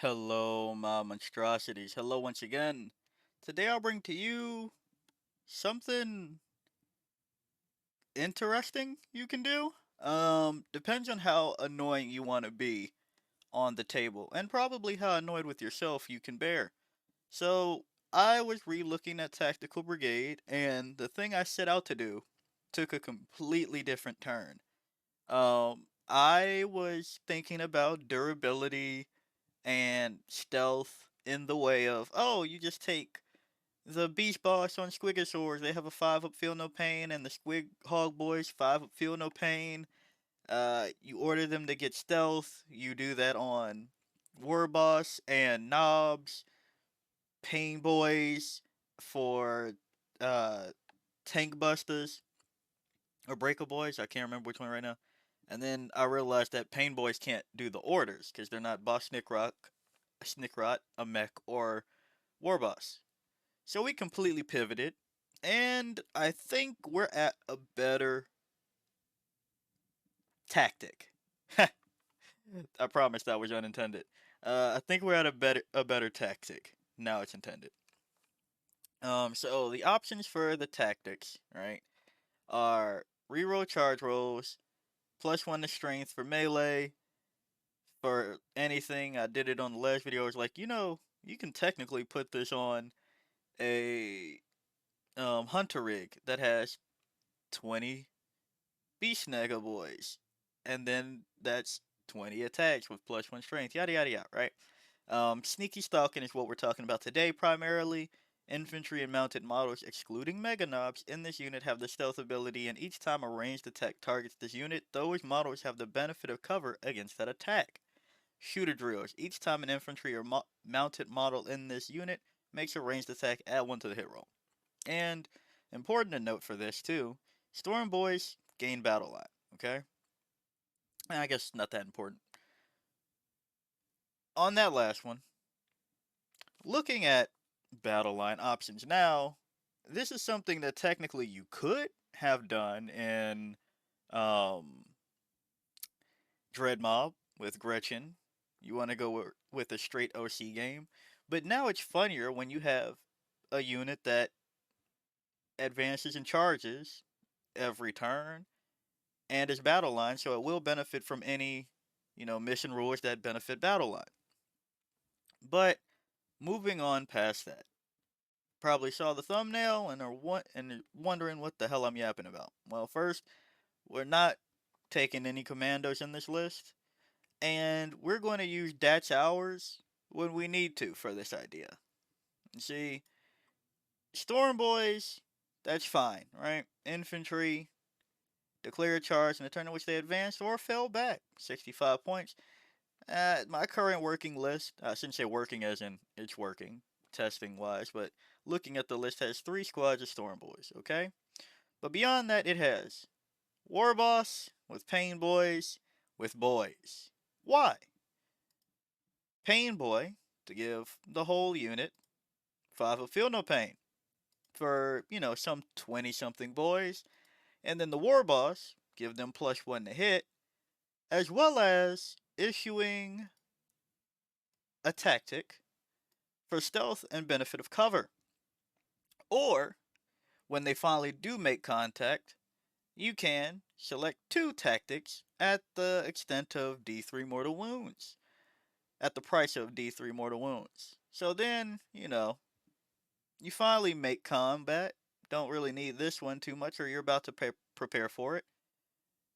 Hello, my monstrosities. Hello once again. Today I'll bring to you something interesting you can do. Depends on how annoying you want to be on the table, and probably how annoyed with yourself you can bear. So, I was re-looking at Tactical Brigade, and the thing I set out to do took a completely different turn. I was thinking about durability and stealth in the way of, oh, you just take the Beast Boss on Squigosaurs, they have a 5 up feel no pain, and the Squig Hog Boys 5 up feel no pain. You order them to get stealth, you do that on War Boss and Knobs, Pain Boys for uh, Tank Busters, or Breaker Boys, I can't remember which one right now. And then I realized that Pain Boys can't do the orders, because they're not Boss Snickrot, a mech, or War Boss. So we completely pivoted, and I think we're at a better tactic. I promise that was unintended. I think we're at a better tactic. Now it's intended. So the options for the tactics, right, are reroll charge rolls, +1 to strength for melee, for anything. I did it on the last video. I was like, you can technically put this on a hunter rig that has 20 Beast Snagger Boys. And then that's 20 attacks with +1 strength, yada yada yada, right? Sneaky Stalking is what we're talking about today primarily. Infantry and mounted models, excluding Mega Knobs, in this unit have the stealth ability, and each time a ranged attack targets this unit, those models have the benefit of cover against that attack. Shooter Drills. Each time an infantry or mounted model in this unit makes a ranged attack, add 1 to the hit roll. And important to note for this too, Storm Boys gain battle line. Okay, I guess not that important. On that last one, looking at battle line options now, this is something that technically you could have done in um, Dread Mob with Gretchen. You want to go with a straight OC game, but now it's funnier when you have a unit that advances and charges every turn and is battle line, so it will benefit from any, mission rules that benefit battle line. But moving on past that, probably saw the thumbnail and are wondering what the hell I'm yapping about. Well, first, we're not taking any commandos in this list, and we're going to use Datch hours when we need to for this idea. You see, Storm Boys, that's fine, right? Infantry, declare a charge in the turn in which they advanced or fell back. 65 points. My current working list, I shouldn't say working as in it's working, testing wise, but looking at the list has 3 squads of Storm Boys, okay? But beyond that, it has War Boss with Pain Boys with Boys. Why? Pain Boy, to give the whole unit 5 of Feel No Pain for, some 20 something boys. And then the War Boss, give them +1 to hit, as well as issuing a tactic for stealth and benefit of cover. Or, when they finally do make contact, you can select 2 tactics at the extent of D3 mortal wounds, at the price of D3 mortal wounds. So then, you finally make combat. Don't really need this one too much, or you're about to prepare for it.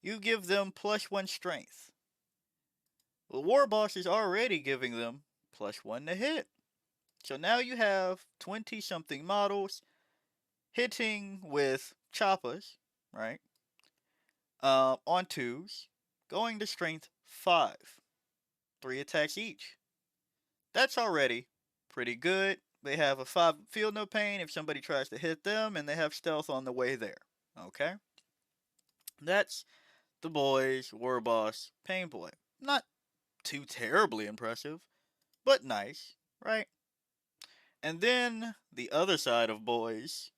You give them +1 strength. The War Boss is already giving them +1 to hit. So now you have 20 something models hitting with choppers, right? On 2s, going to strength 5. 3 attacks each. That's already pretty good. They have a 5 feel no pain if somebody tries to hit them, and they have stealth on the way there. Okay? That's the boys, War Boss, Pain Boy. Not too terribly impressive, but nice, right? And then the other side of boys,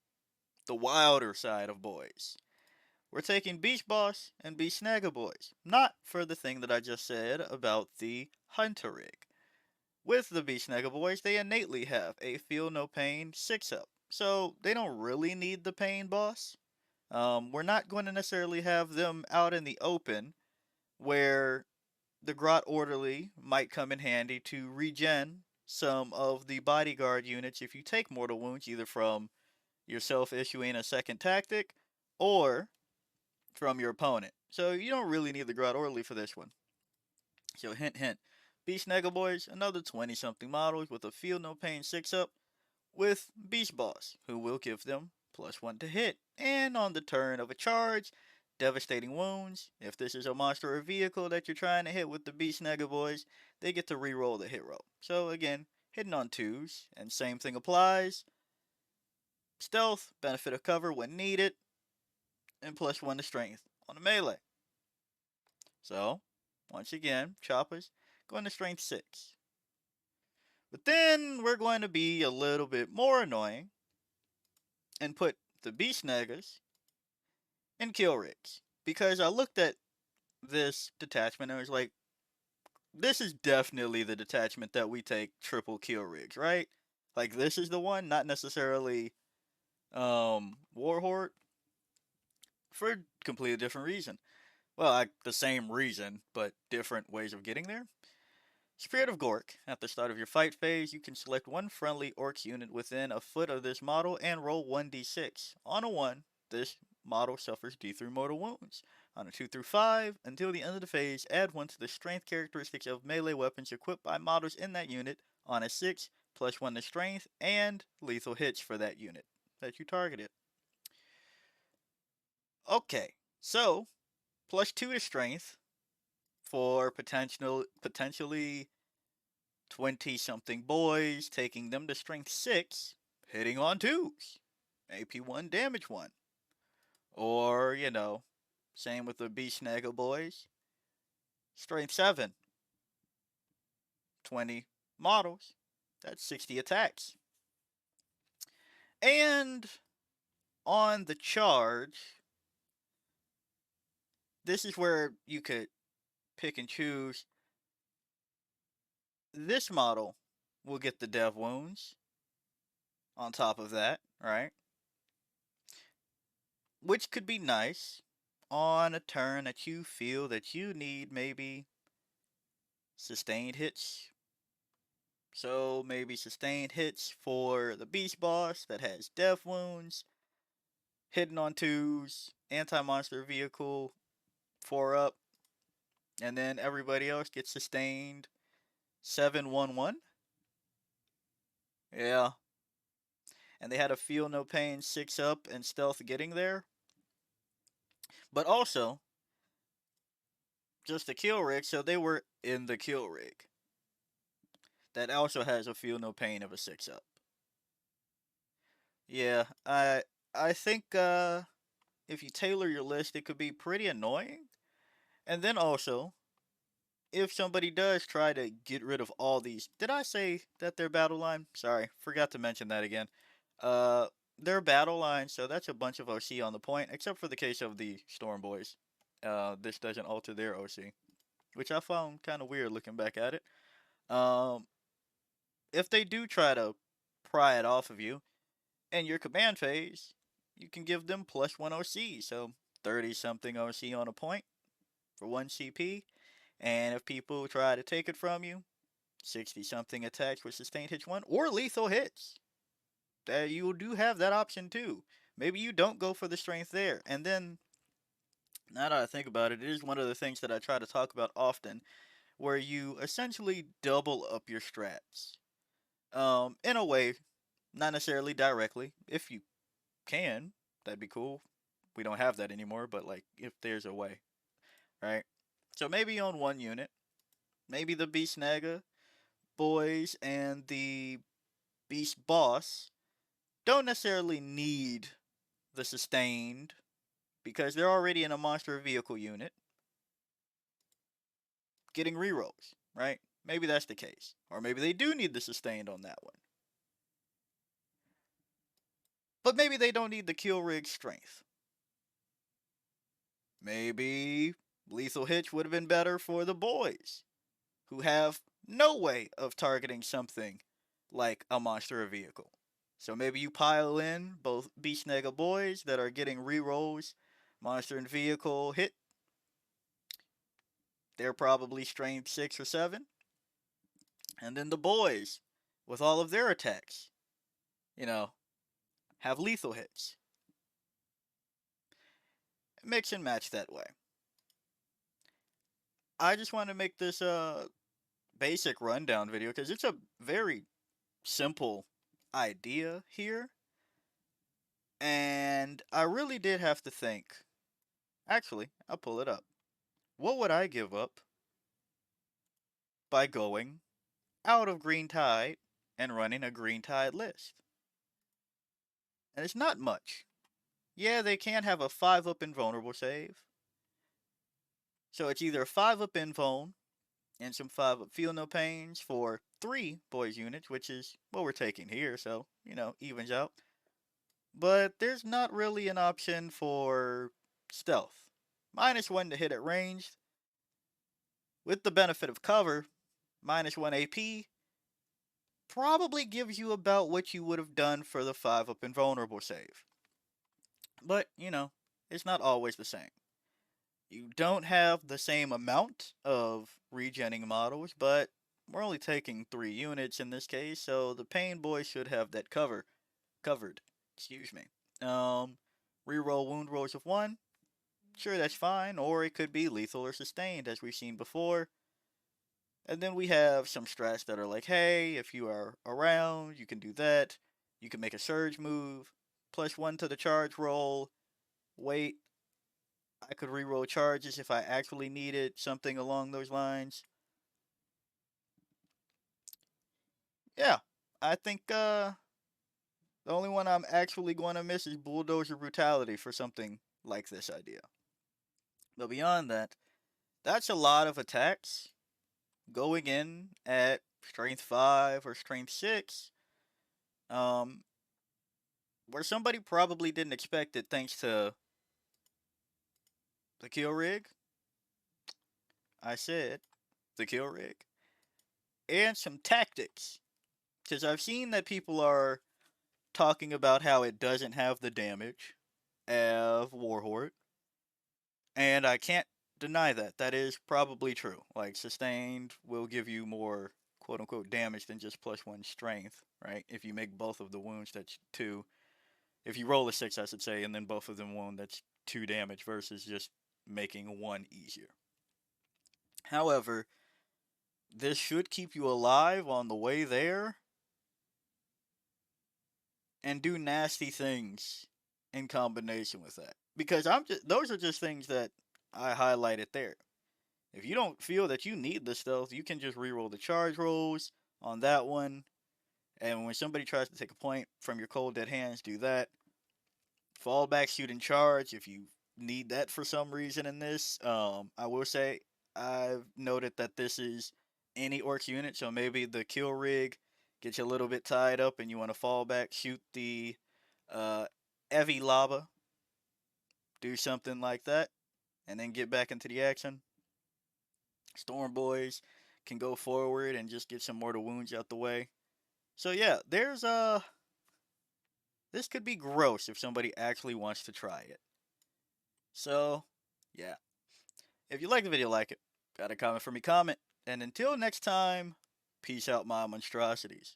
the wilder side of boys. We're taking Beast Boss and Beast Snagger Boys. Not for the thing that I just said about the Hunter rig. With the Beast Nega Boys, they innately have a Feel No Pain 6-up. So they don't really need the Pain boss. We're not going to necessarily have them out in the open where the Grot Orderly might come in handy to regen some of the bodyguard units if you take mortal wounds, either from yourself issuing a second tactic or from your opponent. So you don't really need the Grot Orderly for this one. So hint hint. Beast Nega Boys, another 20 something models with a Feel No Pain 6-up with Beast Boss, who will give them +1 to hit, and on the turn of a charge, devastating wounds. If this is a monster or vehicle that you're trying to hit with the Beast Nega Boys, they get to reroll the hit roll. So again, hitting on 2s, and same thing applies. Stealth, benefit of cover when needed, and +1 to strength on the melee. So, once again, choppers going to strength 6. But then we're going to be a little bit more annoying and put the Beast Negas in kill rigs. Because I looked at this detachment and I was like, this is definitely the detachment that we take triple kill rigs, right? Like this is the one, not necessarily Warhorde, for a completely different reason. Well, like the same reason, but different ways of getting there. Spirit of Gork. At the start of your fight phase, you can select one friendly Orcs unit within a foot of this model and roll 1d6. On a 1, this model suffers D3 mortal wounds. On a 2 through 5, until the end of the phase, add 1 to the strength characteristics of melee weapons equipped by models in that unit. On a 6, +1 to strength and lethal hits for that unit that you targeted. Okay, so +2 to strength for potentially 20 something boys, taking them to strength 6, hitting on 2s, AP1 damage 1. Or, same with the Beast Nega boys, strength 7, 20 models, that's 60 attacks. And on the charge, this is where you could pick and choose. This model will get the dev wounds on top of that, right? Which could be nice on a turn that you feel that you need maybe sustained hits. So maybe sustained hits for the beast boss that has death wounds, hitting on 2s, anti-monster vehicle 4-up, and then everybody else gets sustained 7-1-1. Yeah. And they had a Feel No Pain 6-up and stealth getting there. But also, just the kill rig, so they were in the kill rig. That also has a Feel No Pain of a 6-up. Yeah, I think if you tailor your list, it could be pretty annoying. And then also, if somebody does try to get rid of all these, did I say that they're battle line? Sorry, forgot to mention that again. Uh, they're battle line, so that's a bunch of OC on the point, except for the case of the Storm Boys. This doesn't alter their OC, which I found kind of weird looking back at it. Um, if they do try to pry it off of you in your command phase, you can give them +1 OC, so 30 something OC on a point for 1 CP. And if people try to take it from you, 60 something attacks with sustained hits 1 or lethal hits. That you do have that option too. Maybe you don't go for the strength there. And then, now that I think about it, it is one of the things that I try to talk about often, where you essentially double up your strats. In a way, not necessarily directly. If you can, that'd be cool. We don't have that anymore, but like if there's a way, right? So maybe on one unit, maybe the Beast Naga boys and the Beast Boss don't necessarily need the sustained because they're already in a monster vehicle unit getting rerolls, right? Maybe that's the case. Or maybe they do need the sustained on that one. But maybe they don't need the kill rig strength. Maybe lethal hitch would have been better for the boys, who have no way of targeting something like a monster or vehicle. So maybe you pile in both Beast Nega boys that are getting rerolls, monster and vehicle hit. They're probably strength 6 or 7. And then the boys, with all of their attacks, you know, have lethal hits. Mix and match that way. I just want to make this basic rundown video because it's a very simple idea here. And I really did have to think. Actually, I'll pull it up. What would I give up by going out of Green Tide and running a Green Tide list? And it's not much. Yeah, they can have a 5-up invulnerable save. So it's either a 5-up invuln and some 5-up feel no pains for 3 BOYZ units, which is what we're taking here, so, evens out. But there's not really an option for stealth. -1 to hit at ranged. With the benefit of cover, -1 AP probably gives you about what you would have done for the 5-up invulnerable save. But, it's not always the same. You don't have the same amount of regenning models, but we're only taking 3 units in this case, so the Pain Boy should have that covered. Excuse me. Reroll wound rolls of 1. Sure, that's fine, or it could be lethal or sustained, as we've seen before. And then we have some strats that are like, hey, if you are around, you can do that. You can make a surge move, +1 to the charge roll. Wait, I could reroll charges if I actually needed something along those lines. Yeah, I think the only one I'm actually going to miss is Bulldozer Brutality for something like this idea. But beyond that, that's a lot of attacks going in at strength 5 or strength 6. Where somebody probably didn't expect it thanks to the kill rig. I said the kill rig. And some tactics. Because I've seen that people are talking about how it doesn't have the damage of Warhorde. And I can't deny that. That is probably true. Like, sustained will give you more quote unquote damage than just +1 strength, right? If you make both of the wounds, that's 2. If you roll a 6, I should say, and then both of them wound, that's 2 damage versus just making 1 easier. However, this should keep you alive on the way there and do nasty things in combination with that. Because those are just things that I highlighted there. If you don't feel that you need the stealth, you can just reroll the charge rolls on that one. And when somebody tries to take a point from your cold dead hands, do that. Fall back, shoot, and charge if you need that for some reason in this. I will say I've noted that this is any Orks unit, so maybe the kill rig gets you a little bit tied up and you want to fall back, shoot the Evi Lava, do something like that, and then get back into the action. Storm Boys can go forward and just get some mortal wounds out the way. So yeah, there's this could be gross if somebody actually wants to try it. So, yeah. If you like the video, like it. Got a comment for me, comment. And until next time, peace out, my monstrosities.